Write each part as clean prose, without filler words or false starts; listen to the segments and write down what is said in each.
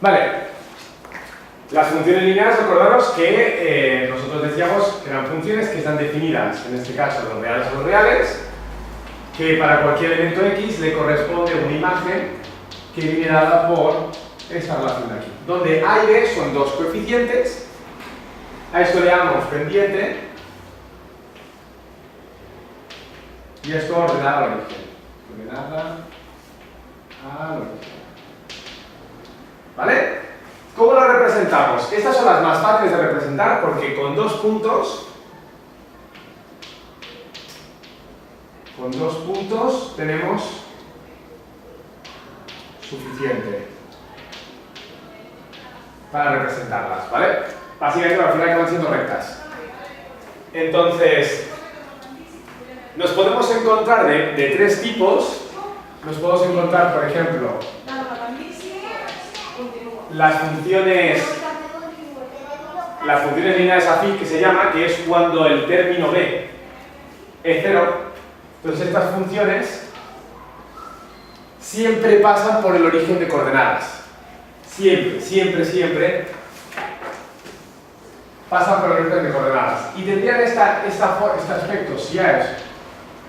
Vale. Las funciones lineales, recordaros que nosotros decíamos que eran funciones que están definidas, en este caso los reales o los reales, que para cualquier elemento x le corresponde una imagen que viene dada por esta relación de aquí, donde a y b son dos coeficientes. A esto le llamamos pendiente y esto ordenada al origen. Ordenada al origen. ¿Vale? ¿Cómo la representamos? Estas son las más fáciles de representar porque con dos puntos tenemos suficiente para representarlas, ¿vale? Básicamente al final acaban siendo rectas. Entonces, nos podemos encontrar de tres tipos. Nos podemos encontrar, por ejemplo, las funciones lineales afín, que se llama, que es cuando el término b es 0. Entonces estas funciones siempre pasan por el origen de coordenadas. Siempre pasan por el origen de coordenadas. Y tendrían este aspecto, si a es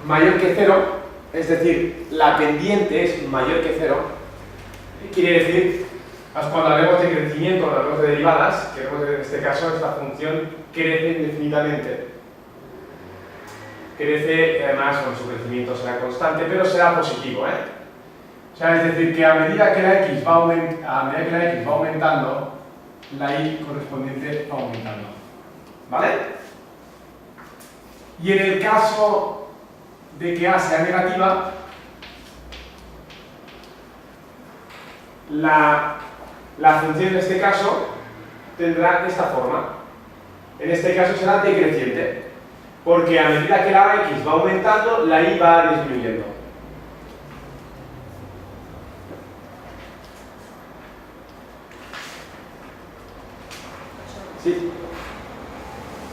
mayor que 0, es decir, la pendiente es mayor que 0, quiere decir, cuando hablemos de crecimiento, cuando hablemos de derivadas, que en este caso esta función crece indefinidamente. Crece, además, con su crecimiento será constante, pero será positivo, ¿eh? O sea, es decir, que a medida que la x va aumentando, la y correspondiente va aumentando. ¿Vale? Y en el caso de que a sea negativa, la función en este caso tendrá esta forma. En este caso será decreciente, porque a medida que la x va aumentando, la y va disminuyendo. ¿Sí?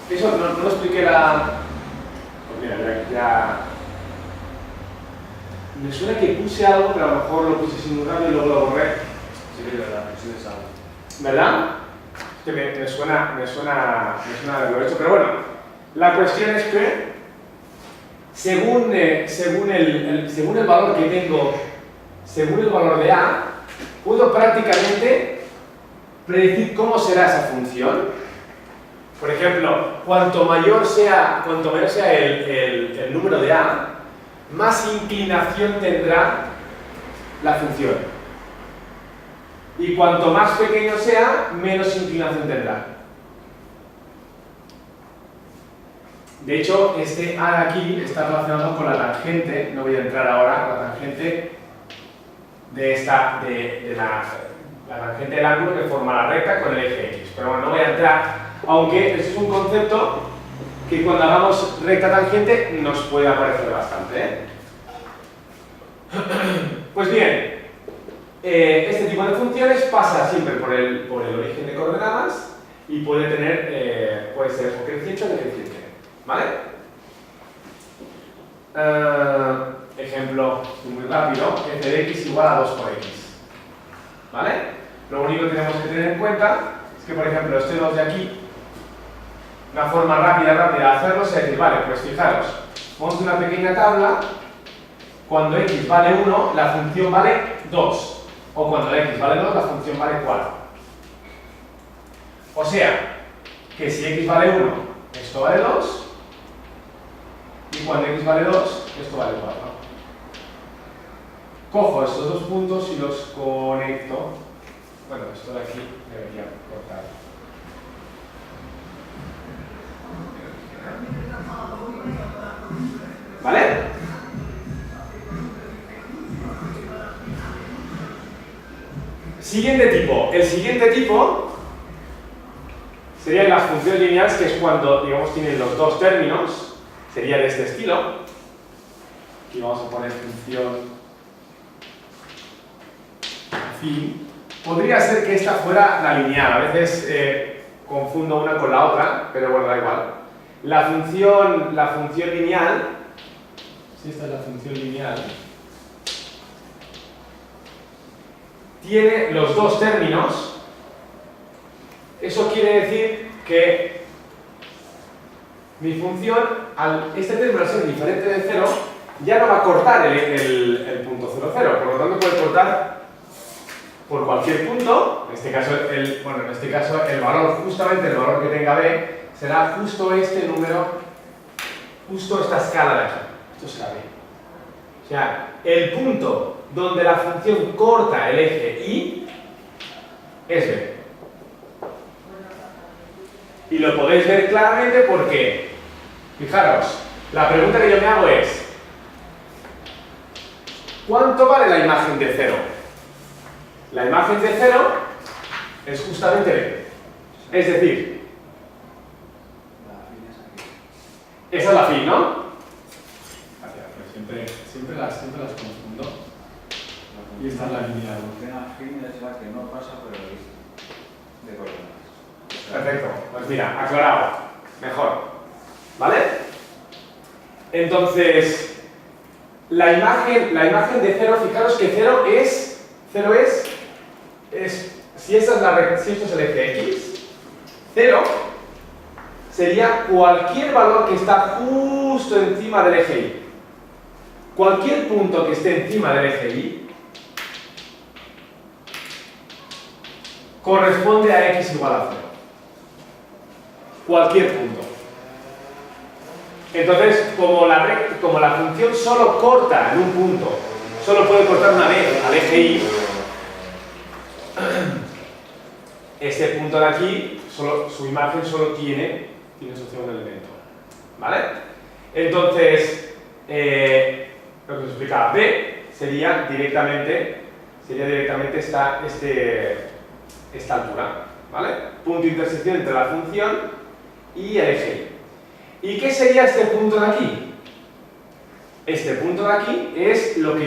Eso no lo expliqué Pues mira, ya... Me suena que puse algo, pero a lo mejor lo puse sin un radio y luego lo borré. Sí, es verdad, sí es algo. ¿Verdad? Que me suena de lo hecho, pero bueno, la cuestión es que según el valor que tengo, según el valor de a, puedo prácticamente predecir cómo será esa función. Por ejemplo, cuanto mayor sea el número de a, más inclinación tendrá la función. Y cuanto más pequeño sea, menos inclinación tendrá. De hecho, este a de aquí está relacionado con la tangente, no voy a entrar ahora, la tangente de la tangente del ángulo que forma la recta con el eje x. Pero bueno, no voy a entrar, aunque este es un concepto que cuando hagamos recta tangente nos puede aparecer bastante, ¿eh? Pues bien, este tipo de funciones pasa siempre por el origen de coordenadas y puede ser o creciente o decreciente, ¿vale? Ejemplo muy rápido, f de x igual a 2 por x, ¿vale? Lo único que tenemos que tener en cuenta es que, por ejemplo, este 2 de aquí, una forma rápida de hacerlo es decir, vale, pues fijaros, monto una pequeña tabla, cuando x vale 1, la función vale 2. O cuando x vale 2, la función vale 4. O sea, que si x vale 1, esto vale 2. Y cuando x vale 2, esto vale 4. Cojo estos dos puntos y los conecto. Bueno, esto de aquí debería cortar. ¿Vale? Siguiente tipo. El siguiente tipo serían las funciones lineales, que es cuando, digamos, tienen los dos términos. Sería de este estilo. Aquí vamos a poner función afín. Podría ser que esta fuera la lineal. A veces confundo una con la otra, pero bueno, da igual. La función lineal, si esta es la función lineal, tiene los dos términos, eso quiere decir que mi función, este término al ser diferente de 0, ya no va a cortar el punto 0, 0, por lo tanto puede cortar por cualquier punto, en este caso el valor, justamente el valor que tenga b, será justo este número, justo esta escala de aquí, esto será b. O sea, el punto donde la función corta el eje y es b. Y lo podéis ver claramente porque, fijaros, la pregunta que yo me hago es, ¿cuánto vale la imagen de 0? La imagen de 0 es justamente b. Es decir, esa es la fin, ¿no? Siempre las confundo. Y esta es la línea. La fin es la que no pasa por el de coordenadas. Perfecto, pues mira, aclarado, mejor, ¿vale? Entonces, la imagen de 0, fijaros que 0 es, si esto es el eje X, 0 sería cualquier valor que está justo encima del eje Y. Cualquier punto que esté encima del eje Y corresponde a X igual a 0. Cualquier punto. Entonces, como la función solo corta en un punto, solo puede cortar una vez al eje Y, este punto de aquí, su imagen solo tiene asociado un elemento. ¿Vale? Entonces, lo que os explicaba, B sería directamente esta altura. ¿Vale? Punto de intersección entre la función y el eje Y. ¿Y qué sería este punto de aquí? Este punto de aquí es lo que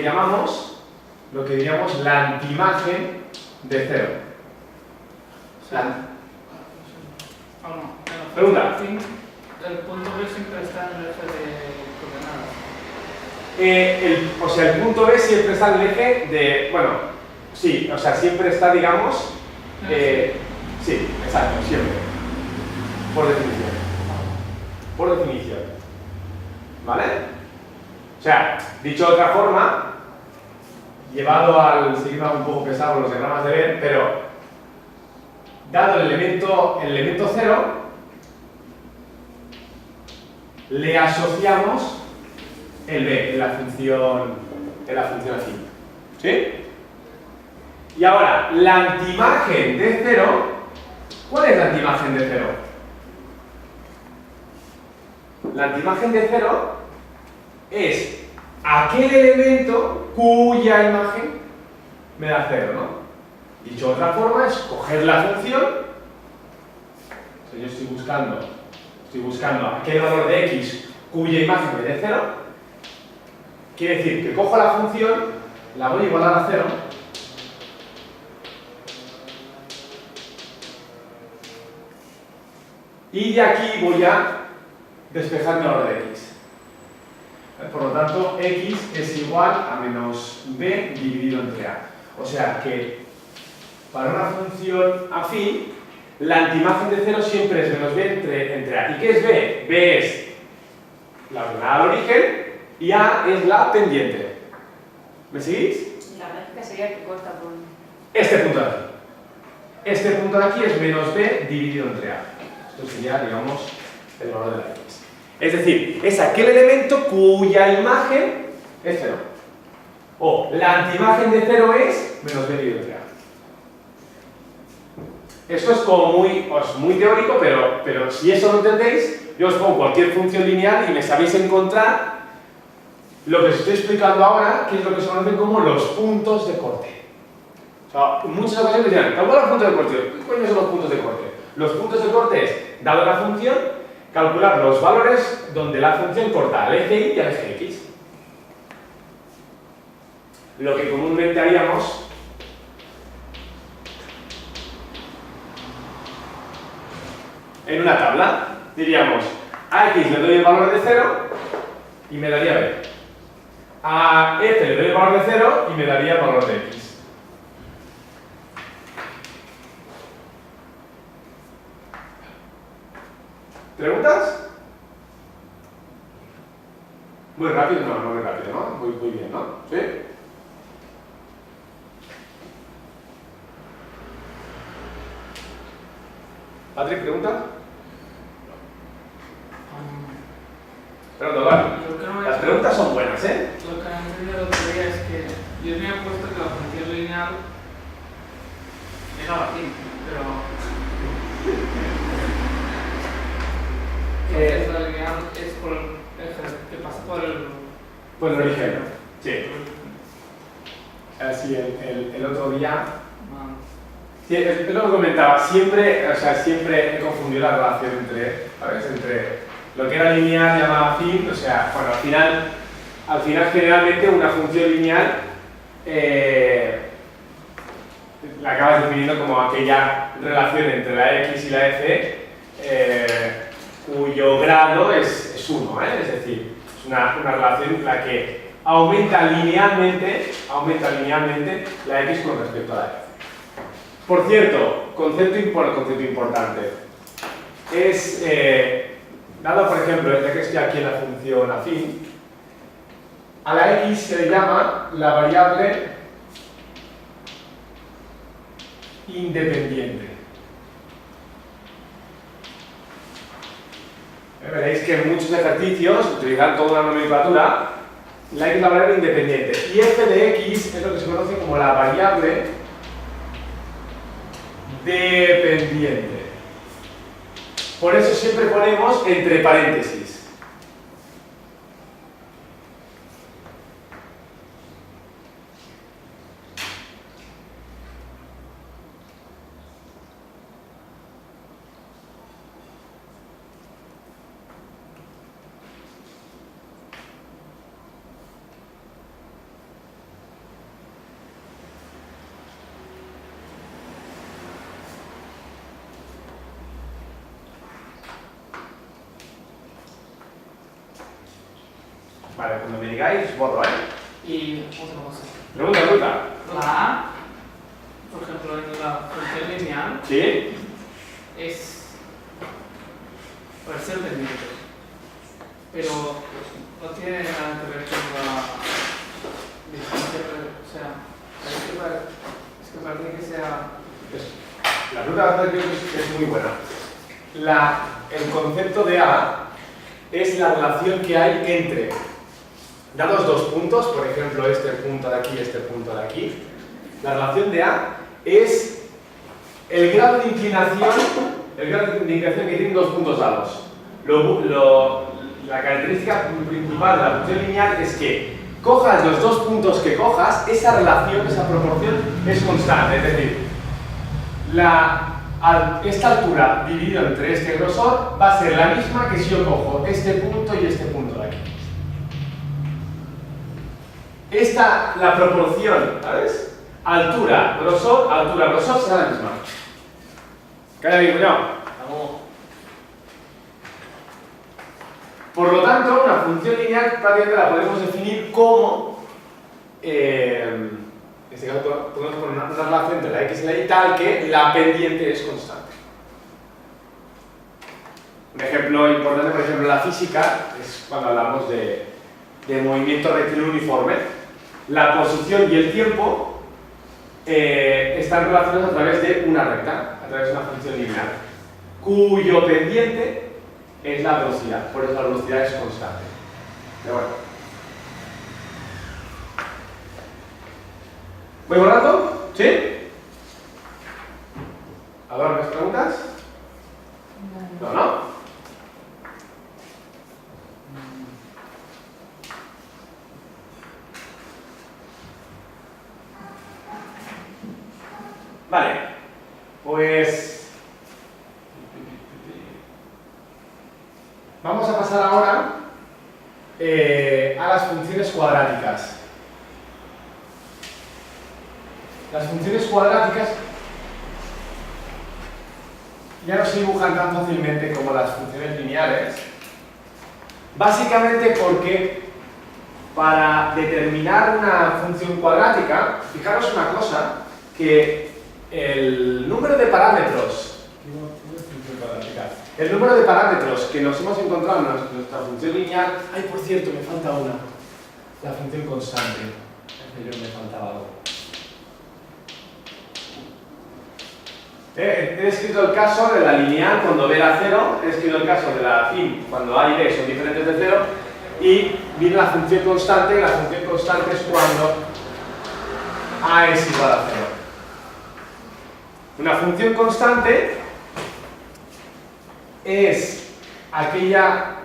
diríamos la antiimagen de 0. Pregunta. El punto B siempre está en el eje de coordenadas. O sea, el punto B siempre está en el eje de... Bueno, sí, o sea, siempre está, digamos... sí, exacto, siempre. Por definición. Por definición. ¿Vale? O sea, dicho de otra forma, llevado al... Seguimos un poco pesado los diagramas de Venn, pero dado el elemento 0, le asociamos el b en la función afín. ¿Sí? Y ahora, la antiimagen de 0, ¿cuál es la antiimagen de 0? La antiimagen de 0 es aquel elemento cuya imagen me da 0, ¿no? Dicho de otra forma, es coger la función, o sea, yo estoy buscando aquel valor de x cuya imagen me dé 0, quiere decir que cojo la función, la voy a igualar a 0, y de aquí voy a despejar mi valor de x. Por lo tanto, x es igual a menos b dividido entre a. O sea que para una función afín, la antiimagen de 0 siempre es menos b entre a. ¿Y qué es b? b es la ordenada al origen y a es la pendiente. ¿Me seguís? La gráfica sería que corta por... Este punto de aquí. Este punto de aquí es menos b dividido entre a. Esto sería, digamos, el valor de la x. Es decir, es aquel elemento cuya imagen es 0. O la antiimagen de 0 es menos b dividido entre a. Esto es como muy teórico, pero si eso lo entendéis, yo os pongo cualquier función lineal y me sabéis encontrar lo que os estoy explicando ahora, que es lo que se conocen como los puntos de corte. O sea, en muchas ocasiones dirán, ¿cuál es el punto de corte? ¿Qué coño son los puntos de corte? Los puntos de corte es, dado la función, calcular los valores donde la función corta al eje y al eje x. Lo que comúnmente haríamos en una tabla, diríamos, a x le doy el valor de 0 y me daría b. A f le doy el valor de 0 y me daría el valor de x. ¿Preguntas? Muy rápido, no muy rápido, ¿no? Muy bien, ¿no? ¿Sí? Patrick, ¿pregunta? Pregunta, vale. Las preguntas son buenas, ¿eh? Lo que no entendí el otro día es que yo me había puesto que la función lineal era latín, pero entonces la lineal es por el eje que pasa por el... Pues el origen, sí. Así el otro día... Sí, es lo que comentaba, siempre he confundido la relación entre lo que era lineal llamado afín, o sea, bueno, al final generalmente una función lineal la acabas definiendo como aquella relación entre la x y la f cuyo grado es 1, es decir, es una relación en la que aumenta linealmente la x con respecto a la f. Por cierto, concepto importante, es, dado por ejemplo, ya que estoy aquí en la función afín, a la x se le llama la variable independiente. Veréis que en muchos ejercicios utilizan toda una nomenclatura, la x es la variable independiente, y f de x es lo que se conoce como la variable dependiente. Por eso siempre ponemos entre paréntesis. Vale, cuando me digáis, borro, ¿eh? Y otra cosa. Pregunta. La A, por ejemplo, en la función lineal, ¿Sí? es para ser pendiente, pero no tiene nada que ver con la distancia, o sea, es que parece que sea... La pregunta de es muy buena. El concepto de A es la relación que hay entre dados dos puntos, por ejemplo, este punto de aquí y este punto de aquí. La relación de A es el grado de inclinación que tienen dos puntos dados. La característica principal de la función lineal es que cojas los dos puntos que cojas, esa relación, esa proporción es constante, es decir, esta altura dividido entre este grosor va a ser la misma que si yo cojo este punto y este punto de aquí. La proporción, ¿sabes? Altura, grosor será la misma. ¿Queda bien, cuñado? Por lo tanto, una función lineal prácticamente la podemos definir como en este caso podemos poner una relación entre la x y la y tal que la pendiente es constante. Un ejemplo importante, por ejemplo, en la física es cuando hablamos de movimiento rectilíneo uniforme. La posición y el tiempo están relacionados a través de una recta, a través de una función lineal, cuyo pendiente es la velocidad, por eso la velocidad es constante. Pero bueno. ¿Voy borrando? ¿Sí? ¿Ahora más preguntas? ¿No? Vale, pues vamos a pasar ahora a las funciones cuadráticas. Las funciones cuadráticas ya no se dibujan tan fácilmente como las funciones lineales, básicamente porque para determinar una función cuadrática, fijaros una cosa, que el número de parámetros, el número de parámetros que nos hemos encontrado en nuestra función lineal... Ay, por cierto, me falta una. La función constante. Anterior me faltaba algo. He escrito el caso de la lineal cuando b era 0, he escrito el caso de la fin cuando a y b son diferentes de 0, y viene la función constante, y la función constante es cuando a es igual a 0. Una función constante es aquella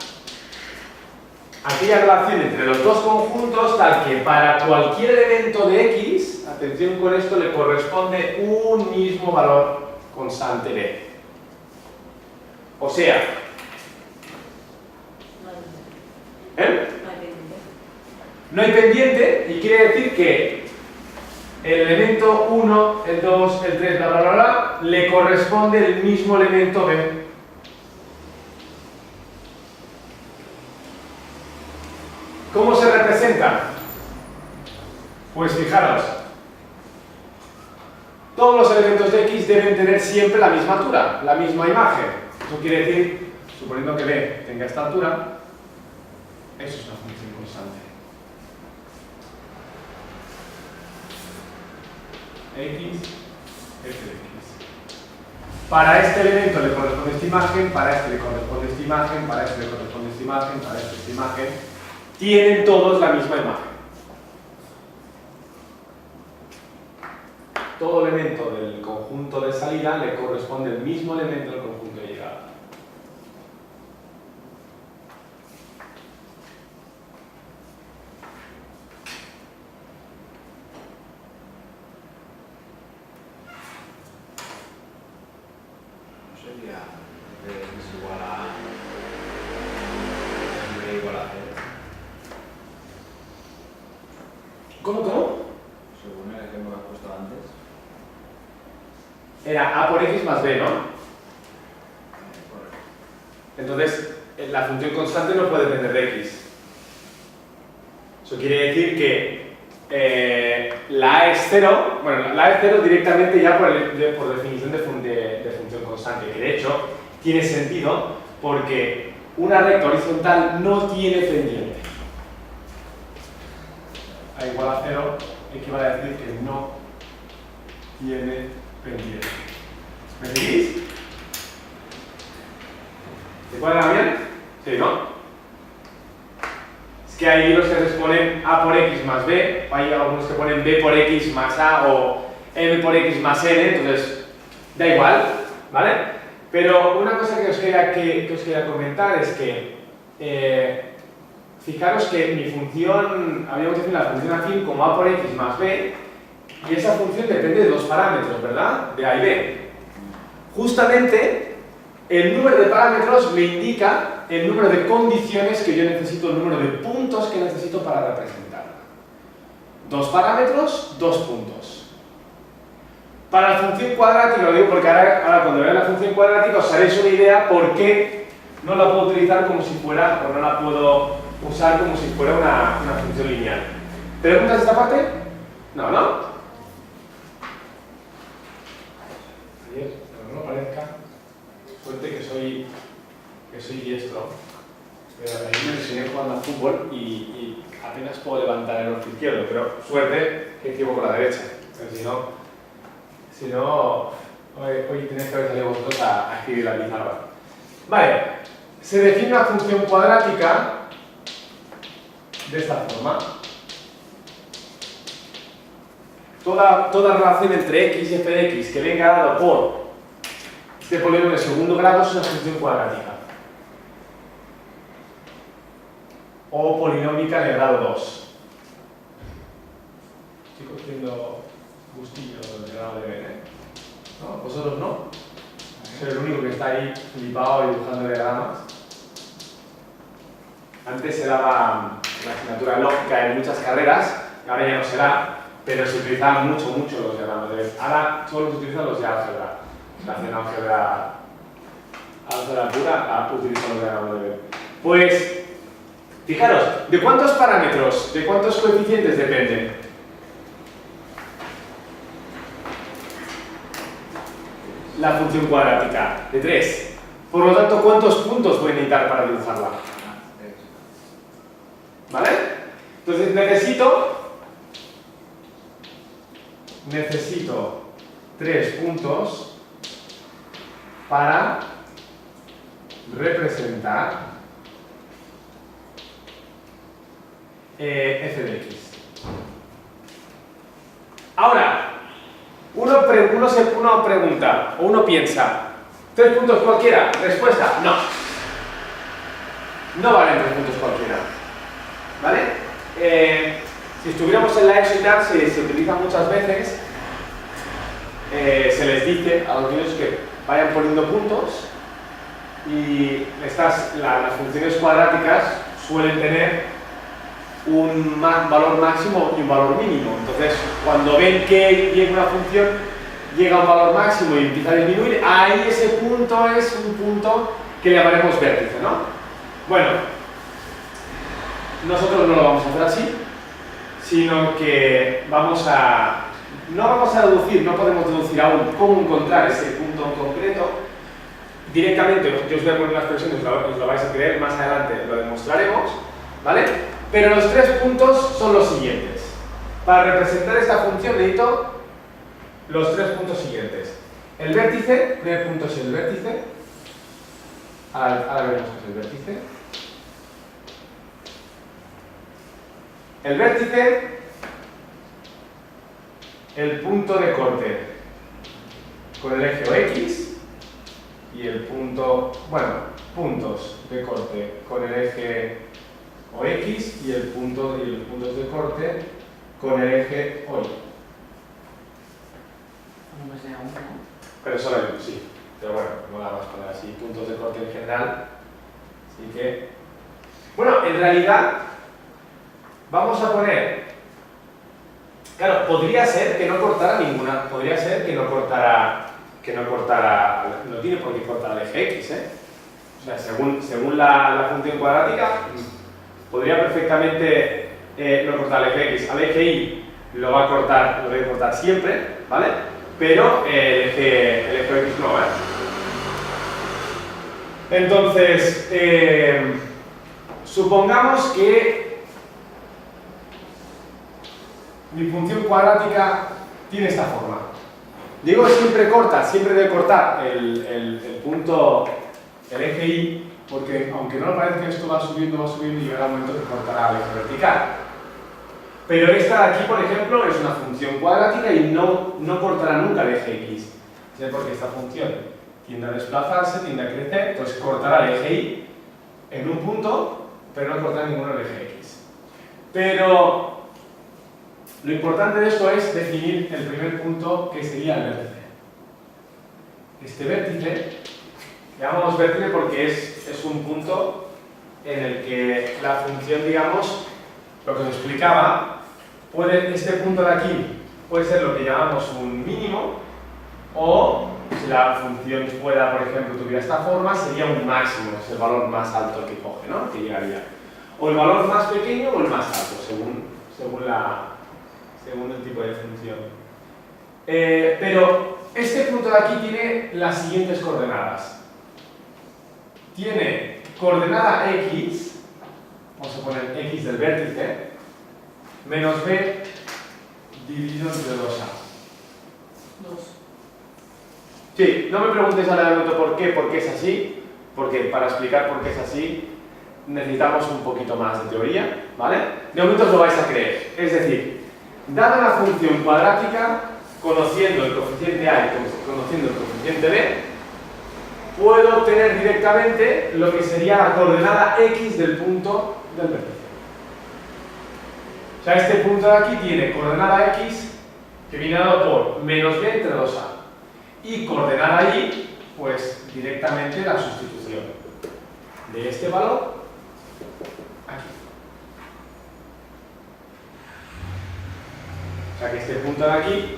relación entre los dos conjuntos tal que para cualquier elemento de x, atención con esto, le corresponde un mismo valor constante b. O sea, no hay pendiente, y quiere decir que el elemento 1, el 2, el 3, bla bla bla bla, le corresponde el mismo elemento b. ¿Cómo se representa? Pues fijaros, todos los elementos de x deben tener siempre la misma altura, la misma imagen. Eso quiere decir, suponiendo que b tenga esta altura, eso es una función constante. X, f de x. Para este elemento le corresponde esta imagen, para este le corresponde esta imagen, para este le corresponde esta imagen, para este esta imagen. Tienen todos la misma imagen. Todo elemento del conjunto de salida le corresponde el mismo elemento del conjunto de llegada. No sería x igual a b igual a 0. ¿Cómo? Según el ejemplo que has puesto antes. Era a por x más b, ¿no? Correcto. Entonces, la función constante no puede depender de x. Eso quiere decir que la a es 0, bueno, la a es 0 directamente ya por definición de función constante, que de hecho tiene sentido porque una recta horizontal no tiene pendiente. A igual a 0 equivale a decir que no tiene pendiente. ¿Me seguís? ¿Se cuadra bien? Sí, ¿no? Es que hay libros que les ponen a por x más b, hay algunos que ponen b por x más a o m por x más n, entonces da igual, ¿vale? Pero una cosa que os quería comentar es que fijaros que mi función, habíamos definido la función afín como a por x más b, y esa función depende de dos parámetros, ¿verdad? De a y b. Justamente, el número de parámetros me indica el número de condiciones que yo necesito, el número de puntos que necesito para representarla. Dos parámetros, dos puntos. Para la función cuadrática, lo digo porque ahora cuando veáis la función cuadrática os haréis una idea por qué no la puedo utilizar como si fuera, o no la puedo usar como si fuera una función lineal. ¿Preguntas de esta parte? No, ¿no? Ayer, pero no parezca, suerte que soy diestro, pero ayer me enseñé jugando al fútbol y apenas puedo levantar el orto izquierdo, pero suerte que equivoco la derecha, pero si no hoy tenéis que haber salido vosotros a escribir la pizarra. Vale, se define una función cuadrática de esta forma. Toda relación entre x y f de x que venga dado por este polinomio de segundo grado es una función cuadrática. O polinómica de grado 2. Estoy cogiendo gustillo del grado de b, ¿eh? ¿No? ¿Vosotros no? Soy el único que está ahí flipado dibujando diagramas. Antes se daba la asignatura lógica en muchas carreras, ahora ya no será, pero se utilizaban mucho los diagramas de Venn. Ahora solo se utilizan los de álgebra. Se hacen álgebra pura, utilizan los diagramas de Venn. Pues, fijaros, ¿de cuántos parámetros, de cuántos coeficientes dependen? La función cuadrática, de 3. Por lo tanto, ¿cuántos puntos voy a necesitar para dibujarla? ¿Vale? Entonces necesito 3 puntos para representar f de x. Ahora, uno pregunta, o uno piensa, 3 puntos cualquiera, respuesta, no. No valen 3 puntos cualquiera. ¿Vale? Si estuviéramos en la EXO y tal, se utiliza muchas veces, se les dice a los niños que vayan poniendo puntos y las funciones cuadráticas suelen tener un valor máximo y un valor mínimo. Entonces, cuando ven que llega una función, llega a un valor máximo y empieza a disminuir, ahí ese punto es un punto que le llamaremos vértice, ¿no? Bueno, nosotros no lo vamos a hacer así, sino que no vamos a deducir, no podemos deducir aún cómo encontrar ese punto en concreto. Directamente, yo os voy a poner la expresión, os lo vais a creer, más adelante lo demostraremos, ¿vale? Pero los 3 puntos son los siguientes. Para representar esta función necesito los 3 puntos siguientes. El vértice, primer punto es el vértice. Ahora veremos qué es el vértice. El vértice, el punto de corte con el eje OX y el punto, puntos de corte con el eje OX y los puntos de corte con el eje OY. Pero solo hay sí. Pero bueno, no la vamos a poner así, puntos de corte en general. Así que, bueno, en realidad vamos a poner, claro, podría ser que no cortara ninguna, podría ser que no cortara, no tiene por qué cortar el eje X, ¿eh? O sea, según la función cuadrática, podría perfectamente no cortar el eje X. Al eje Y lo va a cortar siempre, ¿vale? Pero el eje X no, ¿eh? Entonces, supongamos que mi función cuadrática tiene esta forma. Digo que siempre debe cortar el punto, el eje Y, porque aunque no parezca, esto va subiendo y llegará un momento que cortará el eje vertical. Pero esta de aquí, por ejemplo, es una función cuadrática y no cortará nunca el eje X. ¿Sí? Porque esta función tiende a desplazarse, tiende a crecer, entonces cortará el eje Y en un punto, pero no cortará ninguno el eje X. Pero lo importante de esto es definir el primer punto, que sería el vértice. Este vértice, llamamos vértice porque es un punto en el que la función, digamos, lo que os explicaba, este punto de aquí puede ser lo que llamamos un mínimo, o si la función fuera, por ejemplo, tuviera esta forma, sería un máximo, es el valor más alto que coge, ¿no? Que llegaría. O el valor más pequeño o el más alto, según el tipo de función. Pero este punto de aquí tiene las siguientes coordenadas. Tiene coordenada X, vamos a poner X del vértice, menos B dividido entre 2A. Sí, no me preguntéis ahora de momento por qué es así, porque para explicar por qué es así necesitamos un poquito más de teoría, ¿vale? De momento os lo vais a creer. Es decir, dada la función cuadrática, conociendo el coeficiente A y conociendo el coeficiente B, puedo obtener directamente lo que sería la coordenada X del punto del vértice. O sea, este punto de aquí tiene coordenada X que viene dado por menos B entre 2A. Y coordenada Y, pues directamente la sustitución de este valor aquí. O sea que este punto de aquí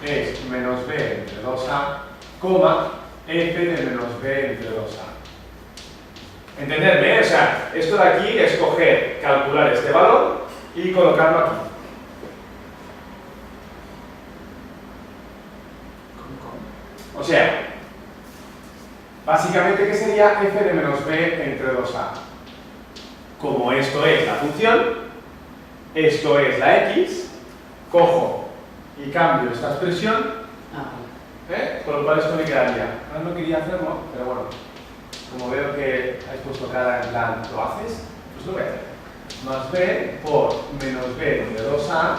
es menos B entre 2A, f de menos B entre 2A. ¿Entendedme? O sea, esto de aquí es calcular este valor y colocarlo aquí. O sea, Básicamente, ¿qué sería f de menos b entre 2a? Como esto es la función, esto es la x, cojo y cambio esta expresión, con lo cual esto me quedaría. Ahora no quería hacerlo, pero bueno, como veo que has puesto cara en plan, ¿lo haces? Pues lo voy a hacer. Más b por menos b entre 2a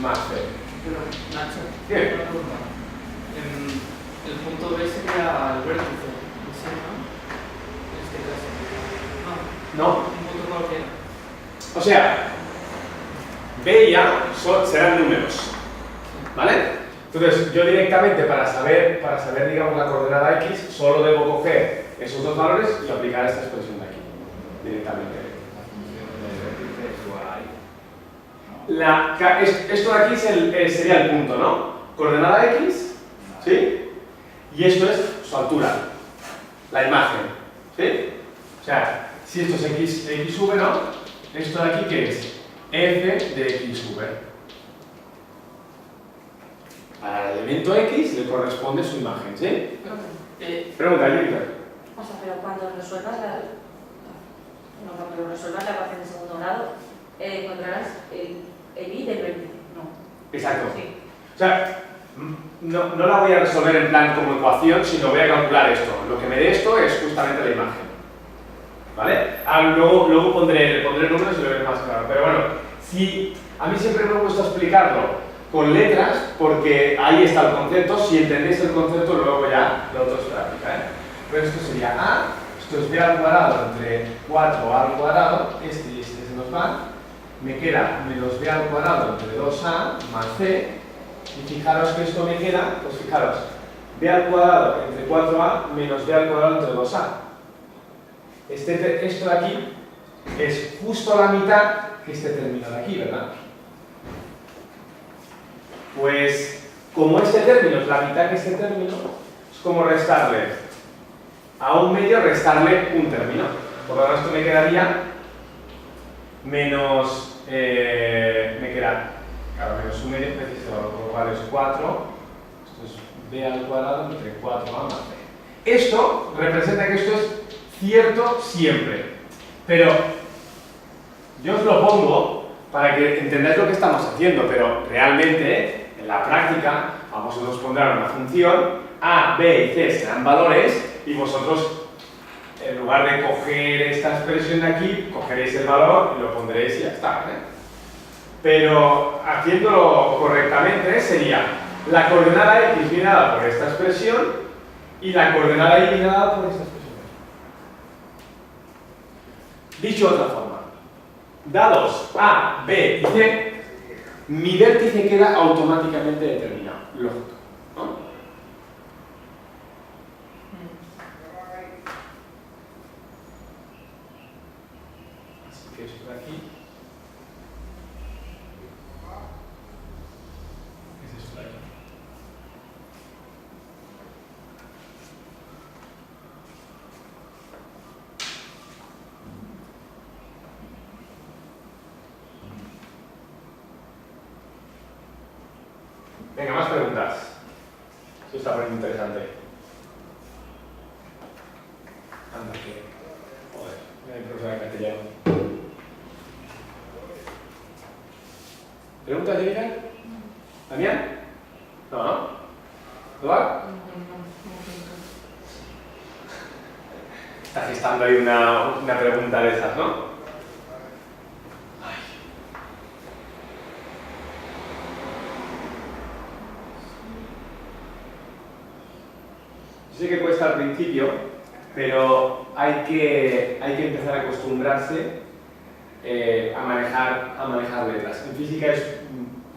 más b. Pero, Nacho, Bien. una pregunta. El punto B sería el vértice, ¿sí, no? En este caso. No. Un punto cualquiera. O sea, b y a serán números, ¿vale? Entonces, yo directamente para saber, digamos, la coordenada x, solo debo coger esos dos valores y aplicar esta expresión de aquí, directamente. Esto de aquí sería el punto, ¿no? Coordenada x, ¿sí? Y esto es su altura, la imagen, ¿sí? O sea, si esto es xv, ¿no? Esto de aquí, ¿qué es? f de xv. Al elemento x le corresponde su imagen, ¿sí? Pregunta, Jennifer. O sea, pero cuando resuelvas la ecuación de segundo grado, encontrarás el i del vértice, ¿no? Exacto. Sí. O sea, no la voy a resolver en plan como ecuación, sino voy a calcular esto. Lo que me dé esto es justamente la imagen. ¿Vale? Luego pondré números y lo veré más claro. Pero bueno, a mí siempre me gusta explicarlo con letras, porque ahí está el concepto. Si entendéis el concepto, luego ya lo otro es práctica, ¿eh? Pues esto sería a, esto es b al cuadrado entre 4a al cuadrado, este y este se nos van. Me queda menos b al cuadrado entre 2a más c, y fijaros que esto me queda, pues fijaros, b al cuadrado entre 4a menos b al cuadrado entre 2a. Esto de aquí es justo la mitad que este término de aquí, ¿verdad? Pues, como este término es la mitad que este término, es como restarle a un medio, restarle un término. Por lo tanto, esto me quedaría menos, me queda, claro, menos un medio, por lo cual es 4, esto es b al cuadrado entre 4a más b. Esto representa que esto es cierto siempre, pero yo os lo pongo para que entendáis lo que estamos haciendo, pero realmente, en la práctica, vamos a poner una función, a, b y c serán valores, y vosotros, en lugar de coger esta expresión de aquí, cogeréis el valor y lo pondréis y ya está, ¿eh? Pero haciéndolo correctamente sería la coordenada x viene dada por esta expresión y la coordenada y viene dada por esta expresión. Dicho de otra forma, dados a, b y c, mi vértice queda automáticamente determinado, lógico, ¿no? Así que esto de aquí es esto de aquí. Venga, más preguntas. Esto está poniendo interesante. Anda, que... Joder, mira el profesor de castellano. ¿Preguntas, Jennifer? ¿Damián? No, ¿no? ¿Eduardo? Está gestando ahí una pregunta de esas, ¿no? Sé que cuesta al principio, pero hay que empezar a acostumbrarse a manejar letras. En física es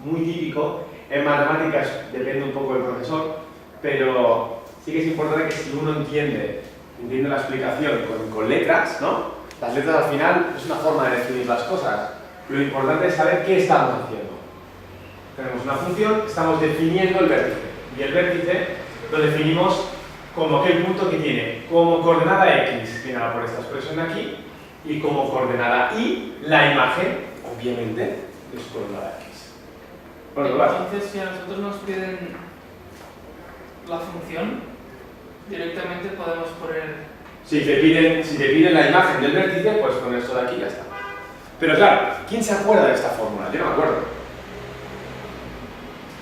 muy típico, en matemáticas depende un poco del profesor, pero sí que es importante que si uno entiende la explicación con letras, ¿no? Las letras al final es una forma de definir las cosas. Lo importante es saber qué estamos haciendo. Tenemos una función, estamos definiendo el vértice, y el vértice lo definimos como aquel punto que tiene como coordenada x, viene por esta expresión de aquí, y como coordenada y, la imagen, obviamente, de su coordenada x. Bueno, entonces, si a nosotros nos piden la función, Directamente podemos poner... Si te piden la imagen del vértice, pues con esto de aquí ya está. Pero claro, ¿quién se acuerda de esta fórmula? Yo no me acuerdo.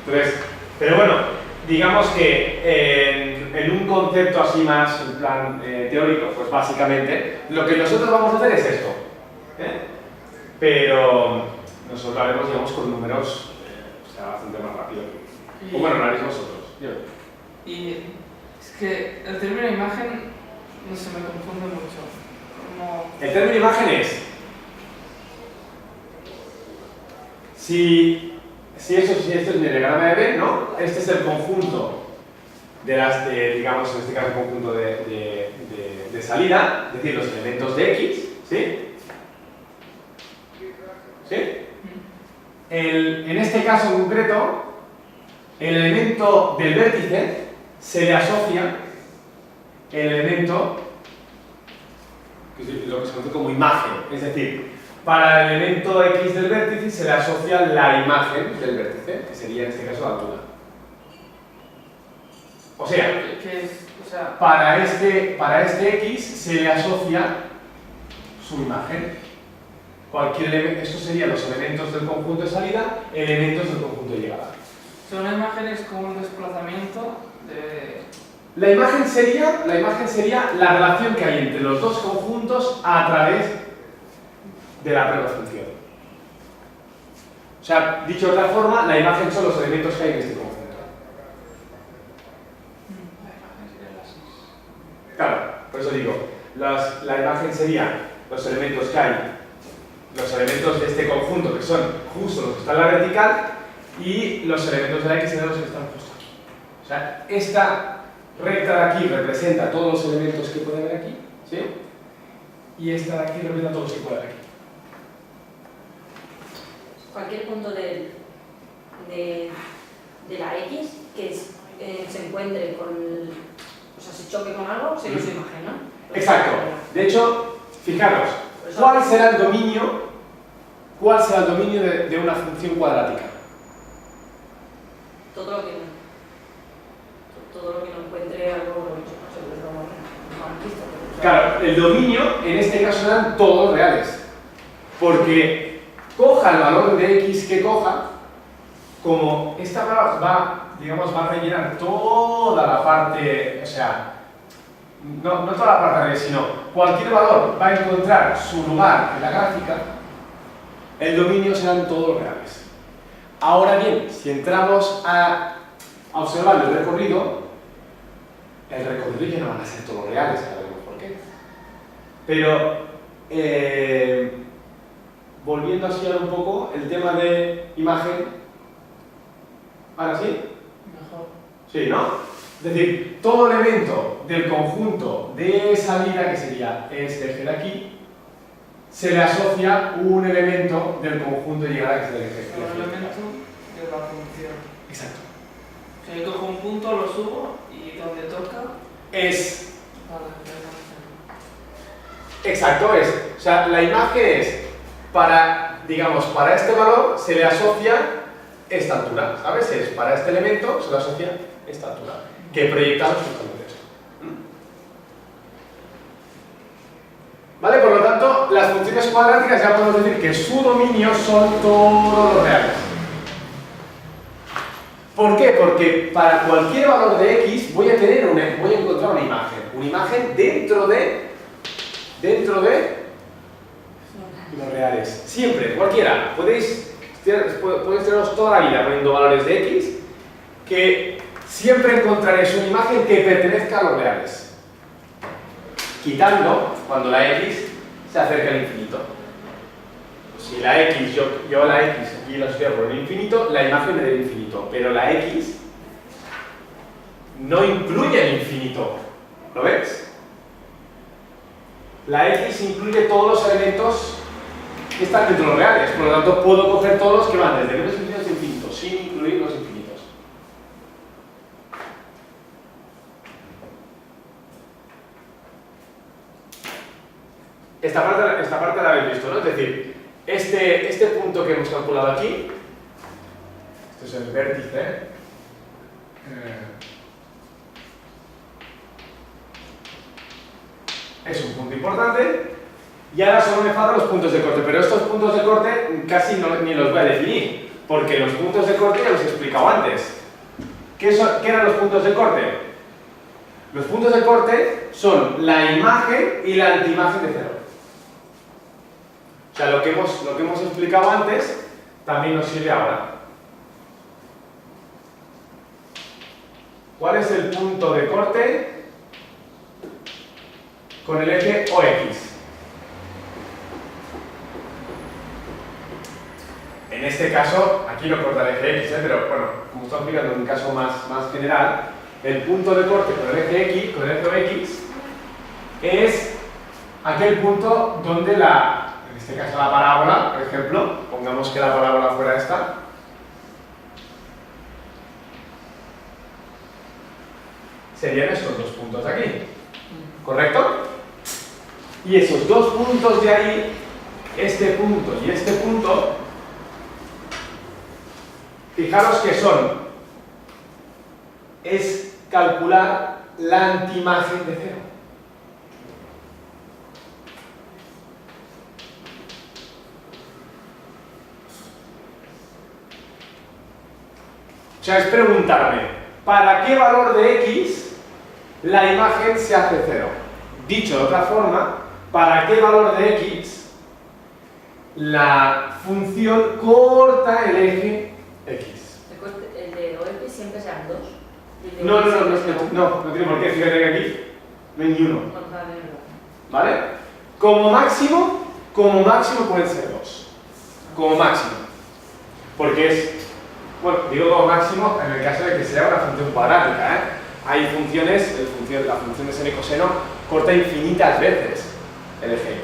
Entonces, pero bueno, digamos que en un concepto así más en plan teórico, pues básicamente lo que nosotros vamos a hacer es esto. Pero nosotros lo haremos, digamos, con números bastante más rápido. O bueno, lo haréis vosotros. Y es que el término imagen, no sé, me confunde mucho. Como... El término imagen es si esto es mi diagrama de B, ¿no? Este es el conjunto digamos, en este caso el conjunto de salida, es decir, los elementos de X, ¿sí? ¿Sí? En este caso en concreto, el elemento del vértice se le asocia el elemento, que es lo que se conoce como imagen, es decir, para el elemento X del vértice se le asocia la imagen del vértice, que sería en este caso la altura. O sea, ¿Qué es? O sea, para este X se le asocia su imagen. Estos serían los elementos del conjunto de salida, elementos del conjunto de llegada. son imágenes con un desplazamiento de... La imagen sería la relación que hay entre los dos conjuntos a través de la prueba de función. O sea, dicho de otra forma, la imagen son los elementos que hay en este conjunto. Claro, por eso digo, la imagen sería los elementos que hay, los elementos de este conjunto que son justo los que están en la vertical y los elementos de la X serían los que están justo aquí. O sea, esta recta de aquí representa todos los elementos que puede haber aquí, ¿sí? Y esta de aquí representa todos los que puede haber aquí. Cualquier punto de la X que se encuentre con, o sea, se choque con algo, sería su imagen, ¿no? Exacto. De hecho, fijaros, ¿cuál será el dominio de una función cuadrática? Todo lo que no encuentre algo, Claro, el dominio en este caso serán todos reales, porque coja el valor de X que coja, como esta va a rellenar toda la parte, o sea, no toda la parte real, sino cualquier valor va a encontrar su lugar en la gráfica, el dominio serán todos reales. Ahora bien, si entramos a observar el recorrido ya no van a ser todos reales, ya veremos por qué. Pero, volviendo a estudiar un poco el tema de imagen, ¿ahora sí? Mejor. Sí, ¿no? Es decir, todo elemento del conjunto de salida, que sería este eje de aquí, se le asocia un elemento del conjunto de llegada, que es el eje. Un elemento de la función. Exacto. O sea, yo cojo un punto, lo subo y donde toca... Es... Vale, Exacto, o sea, la imagen es, digamos, para este valor se le asocia esta altura, ¿sabes? Es para este elemento se le asocia esta altura, que proyectamos justamente esto. ¿Vale? Por lo tanto, las funciones cuadráticas ya podemos decir que su dominio son todos los reales. ¿Por qué? Porque para cualquier valor de X voy a encontrar una imagen dentro de los reales. Siempre, cualquiera. Podéis teneros toda la vida poniendo valores de X, que siempre encontraréis una imagen que pertenezca a los reales. Quitando cuando la X se acerca al infinito. Si la X, yo la X aquí la asocio por el infinito, la imagen es del infinito, pero la X no incluye el infinito. ¿Lo ves? La X incluye todos los elementos que están dentro de los reales, por lo tanto puedo coger todos los que van desde menos infinitos a infinitos, sin incluir los infinitos. Esta parte la habéis visto, ¿no? Es decir, este punto que hemos calculado aquí, este es el vértice, es un punto importante. Y ahora solo me faltan los puntos de corte, pero estos puntos de corte casi ni los voy a definir, porque los puntos de corte ya los he explicado antes. ¿Qué eran los puntos de corte? Los puntos de corte son la imagen y la antiimagen de cero. O sea, lo que hemos explicado antes también nos sirve ahora. ¿Cuál es el punto de corte con el eje OX? En este caso, aquí no corta el eje X, pero bueno, como estoy explicando en un caso más general, el punto de corte con el eje X, con el eje X, es aquel punto donde en este caso la parábola, por ejemplo, pongamos que la parábola fuera esta, serían estos dos puntos de aquí, ¿correcto? Y esos dos puntos de ahí, este punto y este punto, fijaros que es calcular la antiimagen de cero. O sea, es preguntarme, ¿para qué valor de X la imagen se hace cero? Dicho de otra forma, ¿para qué valor de X la función corta el eje X? El de OX siempre sean 2. No tiene por qué, fíjate que aquí no hay ni uno. ¿Vale? Como máximo pueden ser 2. Como máximo. Porque es, bueno, digo como máximo en el caso de que sea una función cuadrática, ¿eh? Hay funciones, la función de seno y coseno corta infinitas veces el eje X.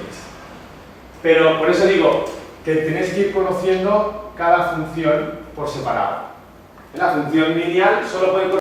Pero por eso digo que tenéis que ir conociendo cada función por separado. La función lineal solo puede cortar